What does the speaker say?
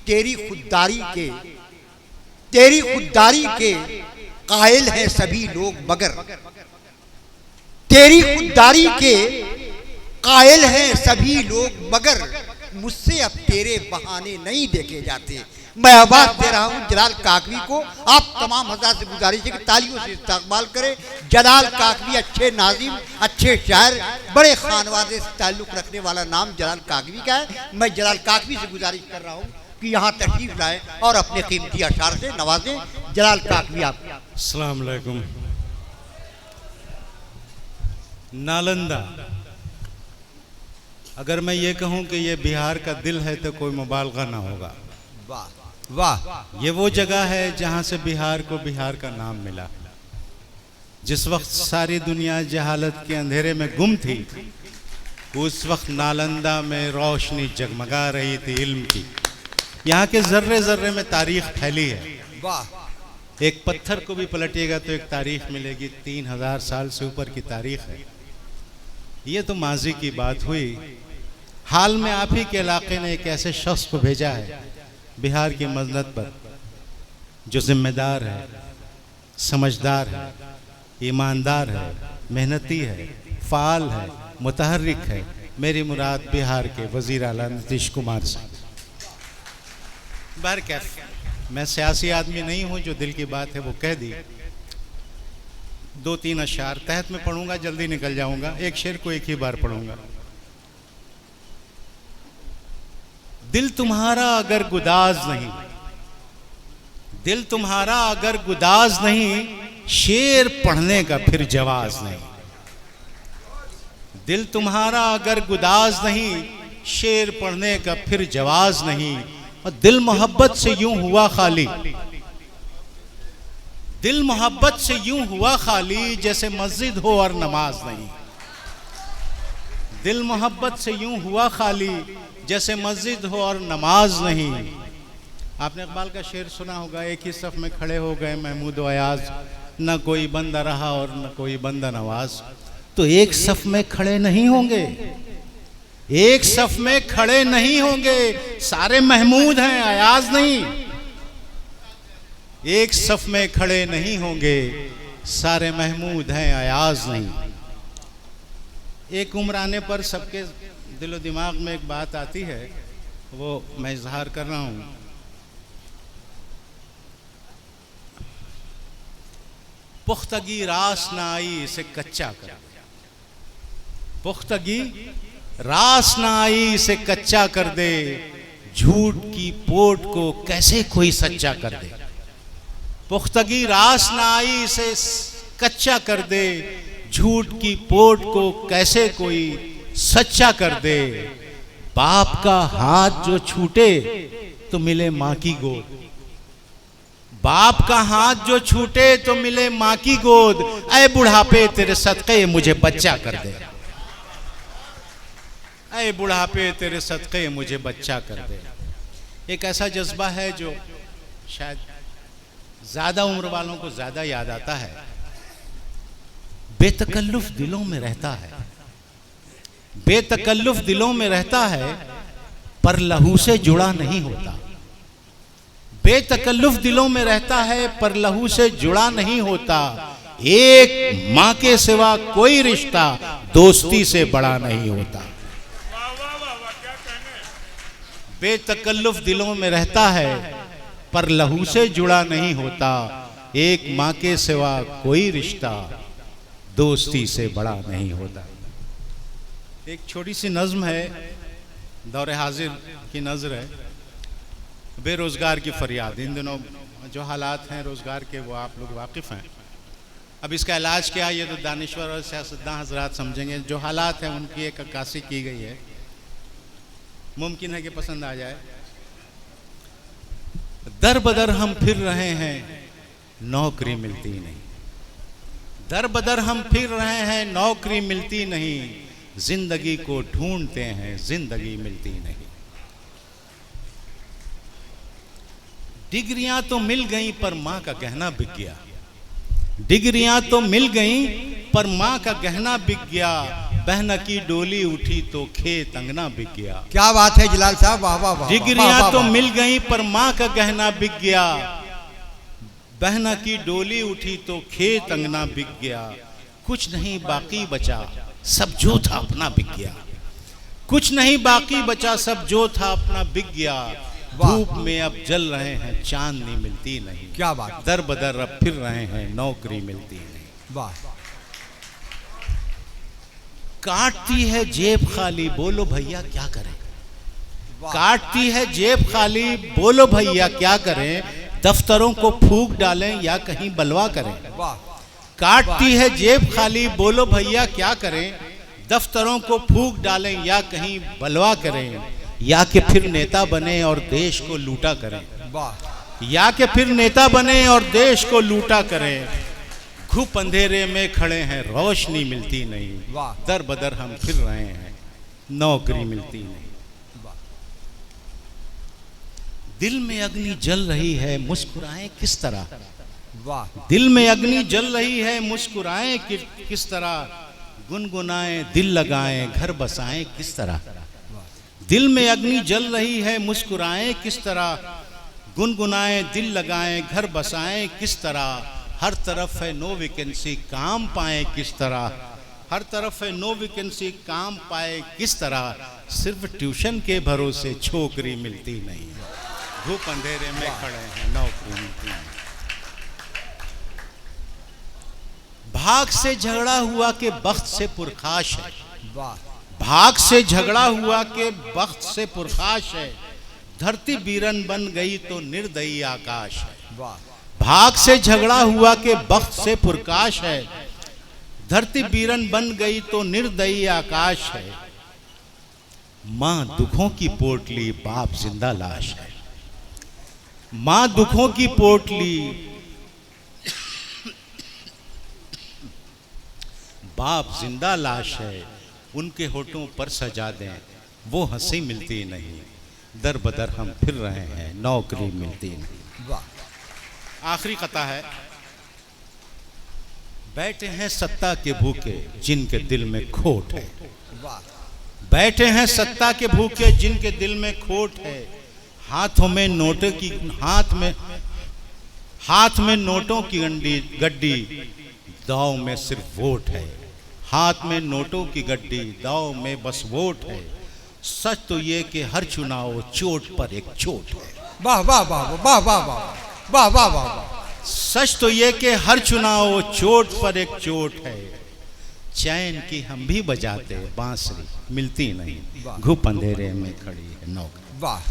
तेरी खुददारी के कायल हैं सभी लोग मगर, तेरी खुददारी के कायल हैं सभी लोग मगर, मुझसे अब तेरे बहाने नहीं देखे जाते। मैं आवाज दे रहा हूं जलाल काकवी को। आप तमाम हज़रात से गुजारिश है कि तालियों से इस्तकबाल करें। जलाल काकवी अच्छे नाज़िम, अच्छे शायर, बड़े खानवादे से ताल्लुक़ रखने वाला नाम जलाल काकवी का है। मैं जलाल काकवी से गुजारिश कर रहा हूं कि यहाँ तशरीफ लाएं और अपने कीमती अशार से नवाजें। जलाल काकवी आप। अस्सलाम वालेकुम। नालंदा, अगर मैं ये कहूं कि ये बिहार का दिल है तो कोई मुबालगा ना होगा। वाह वाह। ये वो जगह है जहां से बिहार को बिहार का नाम मिला। जिस वक्त सारी दुनिया जहालत के अंधेरे में गुम थी, उस वक्त नालंदा में रोशनी जगमगा रही थी इल्म की। यहाँ के जर्रे जर्रे में तारीख फैली है। वाह। एक पत्थर को भी पलटिएगा तो एक तारीख मिलेगी। 3000 साल से ऊपर की तारीख है। ये तो माजी की बात हुई। हाल में आप ही के इलाके ने एक ऐसे शख्स को भेजा है बिहार की मजनत पर, जो जिम्मेदार है, समझदार है, ईमानदार है, मेहनती है, फाल है, मुतहर्रिक है। मेरी मुराद बिहार के वजीर आला नीतीश कुमार से। बहरकैफ, मैं सियासी आदमी नहीं हूं, जो दिल की बात है वो कह दी। 2-3 अशार तहत में पढ़ूंगा, जल्दी निकल जाऊंगा। एक शेर को एक ही बार पढ़ूंगा। दिल तुम्हारा अगर गुदाज नहीं, दिल तुम्हारा अगर गुदाज नहीं, शेर पढ़ने का फिर जवाज नहीं। दिल तुम्हारा अगर गुदाज नहीं, शेर पढ़ने का फिर जवाज नहीं। और दिल मोहब्बत से यूं हुआ खाली, दिल मोहब्बत से यूं हुआ खाली, जैसे मस्जिद हो और नमाज नहीं। दिल मोहब्बत से यूं हुआ खाली, जैसे मस्जिद हो और नमाज नहीं। आपने इकबाल का शेर सुना होगा, एक ही सफ में खड़े हो गए महमूद व अयाज, न कोई बंदा रहा और न कोई बंदा नवाज। तो एक सफ में खड़े नहीं होंगे, एक सफ में खड़े नहीं होंगे, सारे महमूद हैं अयाज नहीं। एक सफ में खड़े नहीं होंगे, सारे महमूद हैं अयाज नहीं। एक उम्र आने पर सबके दिलो दिमाग में एक बात आती है, वो मैं इजहार कर रहा हूं। पुख्तगी रास ना आई इसे कच्चा कर, पुख्तगी रास ना आई इसे कच्चा कर दे, झूठ की पोट को कैसे कोई सच्चा कर दे। पुख्तगी रास ना आई इसे कच्चा कर दे, झूठ की पोट को कैसे कोई सच्चा कर दे। बाप का हाथ जो छूटे तो मिले माँ की गोद, बाप का हाथ जो छूटे तो मिले माँ की गोद। ऐ बुढ़ापे तेरे सदक़े मुझे बच्चा कर दे, ऐ बुढ़ापे तेरे सदक़े मुझे बच्चा कर दे। एक ऐसा जज्बा है जो शायद ज्यादा उम्र वालों को ज्यादा याद आता है। बेतकल्लुफ दिलों में रहता है, बेतकल्लुफ दिलों में रहता है, पर लहू से जुड़ा नहीं होता। बेतकल्लुफ दिलों में रहता है, पर लहू से जुड़ा नहीं होता। एक माँ के सिवा कोई रिश्ता दोस्ती से बड़ा नहीं होता। बेतकल्लुफ दिलों में रहता है, पर लहू से जुड़ा नहीं होता। एक माँ के सिवा कोई रिश्ता दोस्ती से बड़ा नहीं होता। एक छोटी सी नज़्म है, दौरे हाजिर की नज़र है। बेरोज़गार की फरियाद। इन दिनों जो हालात हैं रोज़गार के, वो आप लोग वाकिफ़ हैं। अब इसका इलाज क्या है, ये तो दानिश्वर और सियासतदान हजरात समझेंगे। जो हालात हैं उनकी एक अक्कासी की गई है, मुमकिन है कि पसंद आ जाए। दर बदर हम फिर रहे हैं, नौकरी मिलती नहीं। दर बदर हम फिर रहे हैं, नौकरी मिलती नहीं। जिंदगी को ढूंढते हैं, जिंदगी मिलती नहीं। डिग्रियां तो मिल गईं पर मां का गहना बिक गया। डिग्रियां तो मिल गईं पर माँ का गहना बिक गया, बहन की डोली उठी तो खेत अंगना बिक गया। क्या बात है जलाल साहब, वाह वाह वाह। डिग्रियां तो मिल गई पर माँ का गहना बिक गया, बहन की डोली उठी तो खेत अंगना बिक गया। कुछ नहीं बाकी बचा, सब जो था अपना बिक गया। कुछ नहीं बाकी बचा, सब जो था अपना बिक गया। धूप में अब जल रहे हैं, चांदनी मिलती नहीं। क्या बात, दर बदर अब फिर रहे हैं, नौकरी मिलती नहीं। वाह। काटती है जेब खाली, बोलो भैया क्या करें। काटती है जेब खाली, बोलो भैया क्या करें। दफ्तरों को फूंक डालें या कहीं बलवा करें। वाह। काटती है जेब खाली, बोलो भैया क्या करें। दफ्तरों को फूंक डालें या कहीं बलवा करें, या कि फिर नेता बने और देश को लूटा करें। वाह। या कि फिर नेता बने और देश को लूटा करें। घुप अंधेरे में खड़े हैं, रोशनी मिलती नहीं। वाह। दर बदर हम फिर रहे हैं, नौकरी मिलती नहीं। दिल में अग्नि जल रही है, मुस्कुराएं किस तरह। वाह। दिल में अग्नि जल रही है, मुस्कुराएं किस तरह। गुनगुनाएं दिल लगाएं, घर बसाएं किस तरह। दिल में अग्नि जल रही है, मुस्कुराएं किस तरह। गुनगुनाएं दिल लगाएं, घर बसाएं किस तरह। हर तरफ है नो वैकेंसी, काम पाएं किस तरह। हर तरफ है नो वैकेंसी, काम पाए किस तरह। सिर्फ ट्यूशन के भरोसे छोकरी मिलती नहीं। धूप अंधेरे में खड़े हैं, नौकरी मिलती नहीं। भाग से झगड़ा हुआ के बख्त से पुरखाश है। वाह। भाग से झगड़ा हुआ के बख्त से पुरखाश है। धरती बीरन बन गई तो निर्दयी आकाश है। वाह। भाग से झगड़ा हुआ के बख्त से पुरखाश है। धरती बीरन बन गई तो निर्दयी आकाश है। माँ दुखों की पोटली, बाप जिंदा लाश है। माँ दुखों की पोटली, बाप जिंदा लाश है। उनके होठों पर सजा दें, वो हंसी मिलती नहीं। दर बदर हम फिर रहे हैं, नौकरी मिलती नहीं। वाह। आखिरी कथा है। बैठे हैं सत्ता के भूखे, जिनके दिल में खोट है। वाह। बैठे हैं सत्ता के भूखे, जिनके दिल में खोट है। हाथों में नोटों की हाथ में नोटों की गड्डी, दाव में सिर्फ वोट है। हाथ में नोटों की गड्डी, दाव में बस वोट है। सच तो ये कि हर चुनाव चोट पर एक चोट है। वाह वाह वाह वाह वाह वाह वाह वाह वाह। सच तो ये कि हर चुनाव चोट पर एक चोट है। चैन की हम भी बजाते, बांसुरी मिलती नहीं। घुप अंधेरे में खड़ी है नौकरी। वाह।